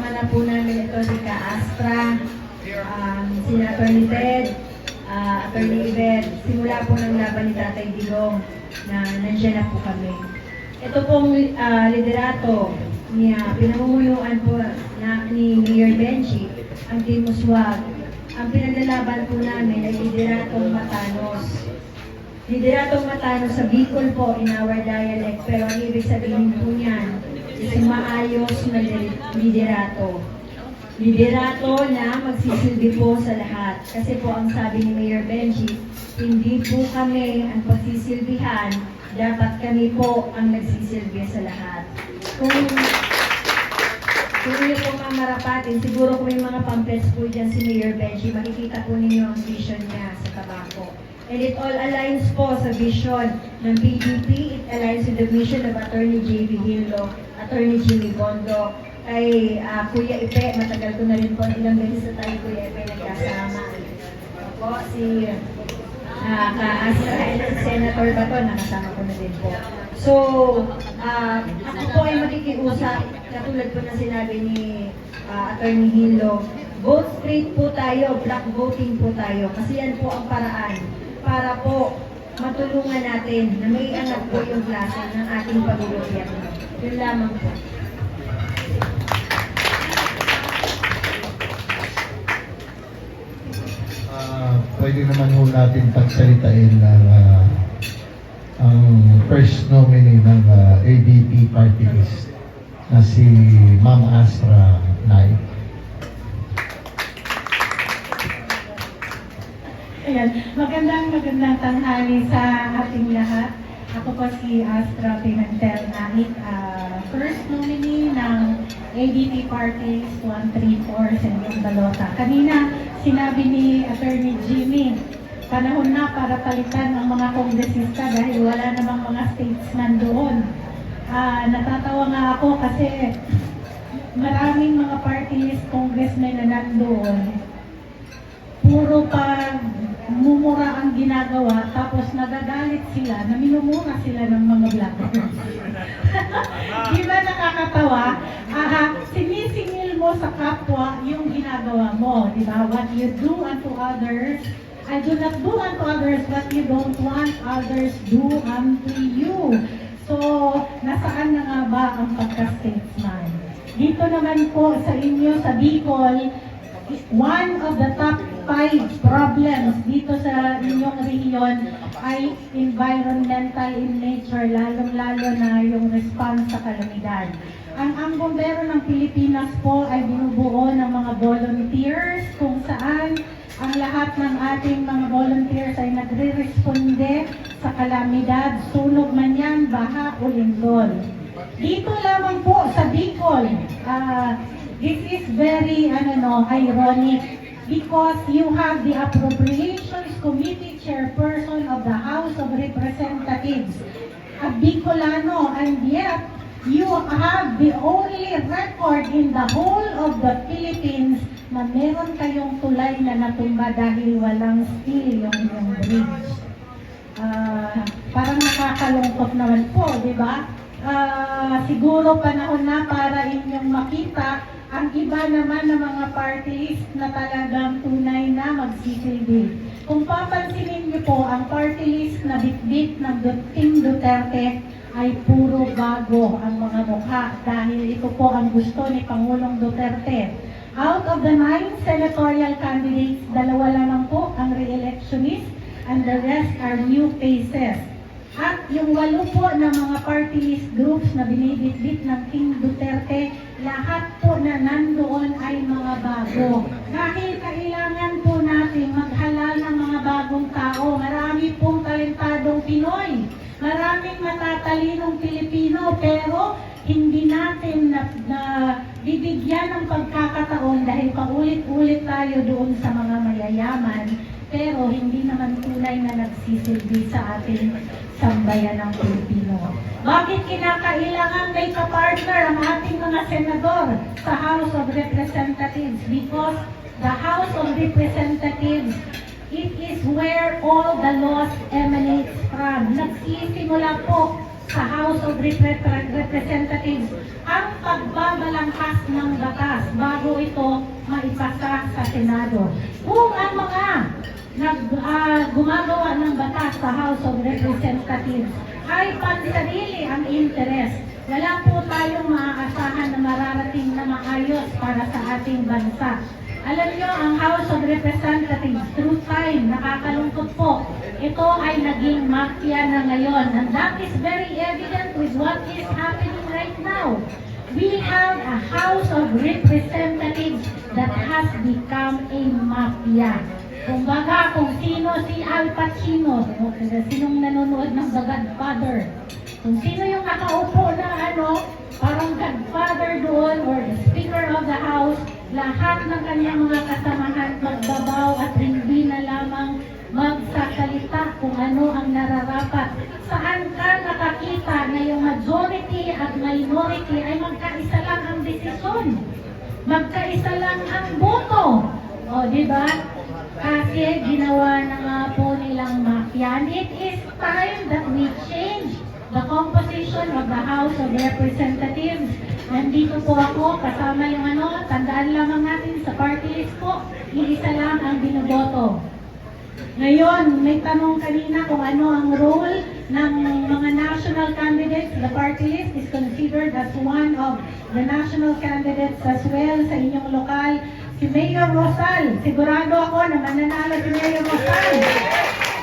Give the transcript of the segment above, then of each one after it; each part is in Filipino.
kasama na po namin ito si Ka-Astra, sina Atty. Ted, Atty. Yvette, simula po ng laban ni Tatay Digong na nandiyan na po kami. Ito pong liderato niya, pinamumunuan po ni Mayor Benji, ang Team Muswag. Ang pinaglalaban po namin ay lideratong Matanos. Lideratong Matanos sa Bicol po in our dialect, pero ang ibig sabihin po niyan is maayos na liderato. Liderato na magsisilbi po sa lahat. Kasi po ang sabi ni Mayor Benji, hindi po kami ang pagsisilbihan, dapat kami po ang nagsisilbi sa lahat. Kung inyo po mamarapatin, siguro kung may mga pamphlets po dyan si Mayor Benji, makikita po ninyo ang vision niya sa tabako. And it all aligns po sa vision ng PDP. It aligns with the mission of Atty. J.B. Hillo, Atty. Jimmy Bondo, kay Kuya Ipe. Matagal ko na rin po, ilang beses na tayo Kuya Ipe nagkasama. Po, si Ka-Astra and Senator Bato, nakasama ko na din po. So, ako po ay makikiusap, katulad po na sinabi ni Atty. Hillo, vote straight po tayo, black voting po tayo, kasi yan po ang paraan para po matulungan natin na may angat po yung klase ng ating pag-gobyerno. Yun lamang po. Pwede naman ho natin pagsalitain ng ang first nominee ng ADP party list na si Ma'am Astra Naik. Ayan, magandang tanghali sa ating lahat. Ako po si Astra Pimentel Naik, first nominee ng ADP Parties 134 Senyor Balota. Kanina, sinabi ni Atty. Jimmy, panahon na para palitan ang mga kongresista dahil wala namang mga statesman doon. Natatawa nga ako kasi maraming mga party list congressmen na nandoon. Puro pa mumura ang ginagawa, tapos nagagalit sila na minumura sila ng mga vloggers. Di ba nakakatawa? Sinisingil mo sa kapwa yung ginagawa mo, di ba? What you do unto others, I do not do unto others what you don't want others do unto you. So, nasaan na nga ba ang pagka-statesman? Dito naman po sa inyo, sa Bicol, one of the top 5 problems dito sa inyong rehiyon ay environmental in nature, lalong-lalo na yung response sa kalamidad. Ang bombero ng Pilipinas po ay binubuo ng mga volunteers kung saan ang lahat ng ating mga volunteers ay nagre-responde sa kalamidad, sunog man yan, baha o lindol. Dito lamang po sa Bicol, this is very ironic because you have the Appropriations Committee Chairperson of the House of Representatives, a Bicolano, and yet you have the only record in the whole of the Philippines na meron kayong tulay na natumba dahil walang steel yung bridge. Parang nakakalungkot naman po, di ba? Siguro panahon na para inyong makita ang iba naman ng mga party list na talagang tunay na magsisilbi. Kung papansinin niyo po, ang party list na bitbit ng Team Duterte ay puro bago ang mga mukha dahil ito po ang gusto ni Pangulong Duterte. Out of the 9 senatorial candidates, 2 lamang po ang re-electionist and the rest are new faces. At yung 8 po na mga party list groups na binibitbit ng Team Duterte, lahat po na nandoon ay mga bago. Dahil kailangan po natin maghalal ng mga bagong tao. Marami pong talentadong Pinoy. Maraming matatalinong Pilipino, pero hindi natin na bibigyan ng pagkakataon dahil paulit-ulit tayo doon sa mga mayayaman, pero hindi naman tunay na nagsisilbi sa ating sambayan ng Pilipino. Bakit kinakailangan may kapartner ang ating mga senador sa House of Representatives? Because the House of Representatives, it is where all the laws emanates from. Nagsisimula po sa House of Representatives ang pagbabalangkas ng batas bago ito maipasa sa Senado. Kung ang mga gumagawa ng batas sa House of Representatives ay pansarili ang interes, wala po tayong maaasahan na mararating na maayos para sa ating bansa. Alam nyo, ang House of Representatives, through time, nakakalungkot po, ito ay naging mafia na ngayon. And that is very evident with what is happening right now. We have a House of Representatives that has become a mafia. Kumbaga, kung sino si Al Pacino, sinong nanonood ng The Godfather, kung sino yung nakaupo na parang Godfather doon or the Speaker of the House, lahat ng kanyang mga kasamahan magbabaw at hindi na lamang magsasalita kung ano ang nararapat. Saan ka nakakita na yung majority at minority ay magkaisa lang ang desisyon? Magkaisa lang ang boto. O, di ba? Kasi ginawa na nga po nilang mafia. And it is time that we change the composition of the House of Representatives. Nandito po ako, kasama yung tandaan lamang natin sa party list po, iisa lang ang binoboto. Ngayon, may tanong kanina kung ano ang role ng mga national candidates. The party list is considered as one of the national candidates as well sa inyong lokal. Si Mayor Rosal, sigurado ako na mananalo si Mayor Rosal.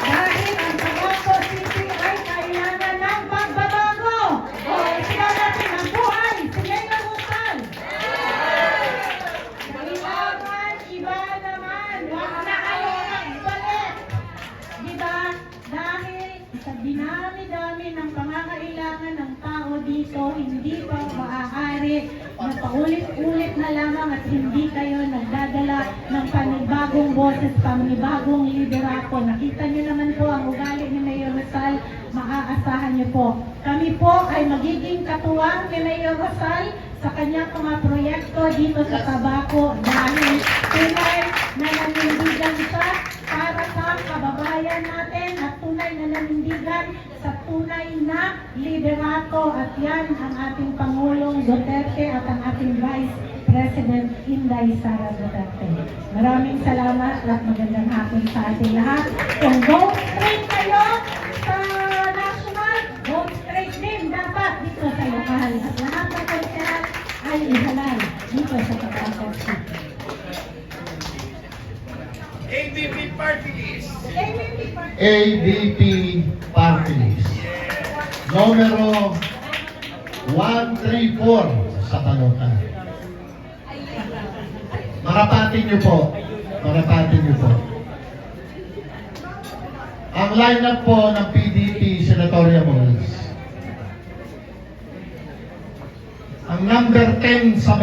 Dahil ang Tabaco City ay kailangan ng pagbabago. O, siya natin ang buhay, si Mayor Rosal. Kailangan iba naman, wag na kayo nagbalik. Diba? Dahil sa dinami-dami ng pangangailangan ng tao dito, hindi pa maaari na paulit-ulit na lamang at hindi kayo nagdadala ng panibagong boses, panibagong liderato. Nakita niyo naman po ang ugali ni Mayor Rosal, maaasahan niyo po. Kami po ay magiging katuwang ni Mayor Rosal sa kanyang mga proyekto dito sa Tabaco dahil tunay na nanindigan siya para sa kababayan natin at tunay na nanindigan sa tunay na liderato at yan ang ating Pangulong Duterte at ang ating Vice President Inday Sara Duterte. Maraming salamat at magandang hapon sa ating lahat. Kung vote straight kayo sa national, vote straight din dapat dito sa lokal. At lahat ng konseral ay ihalal dito sa Tabaco City. ABP Party List. ABP Party List. Numero 134 sa Caloocan. Marapatin niyo po. Marapatin niyo po. Ang lineup po ng PDP Senatorial Malls. Ang number 10 sa